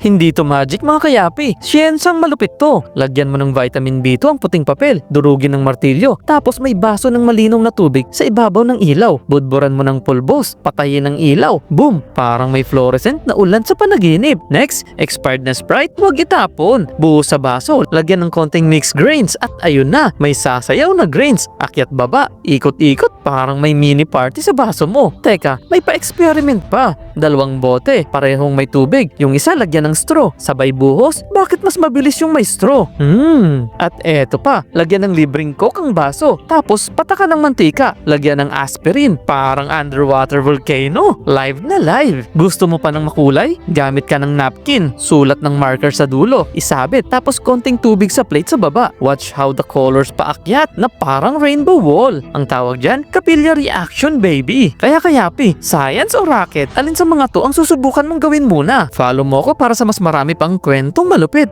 Hindi to magic mga kayapi. Siyensang malupit to. Lagyan mo ng vitamin B2 ang puting papel, durugin ng martilyo, tapos may baso ng malinaw na tubig sa ibabaw ng ilaw. Budburan mo ng pulbos, patayin ang ilaw. Boom! Parang may fluorescent na ulan sa panaginip. Next, expired na Sprite, huwag itapon. Buhos sa baso, lagyan ng konting mixed grains at ayun na, may sasayaw na grains. Akyat baba, ikot-ikot, parang may mini party sa baso mo. Teka, may pa-experiment pa. 2 bote, parehong may tubig. Yung isa lagyan ng straw, sabay buhos. Bakit mas mabilis yung may straw? At eto pa, lagyan ng libreng coke ang baso. Tapos patakan ng mantika, lagyan ng aspirin. Parang underwater volcano. Live na live. Gusto mo pa ng makulay? Gamit ka ng napkin, sulat ng marker sa dulo, isabit, tapos konting tubig sa plate sa baba. Watch how the colors paakyat na parang rainbow wall. Ang tawag dyan, capillary reaction baby. Kaya kayapi, science o rocket, alin sa mga to ang susubukan mong gawin muna? Follow mo ko para sa mas marami pang kwentong malupit.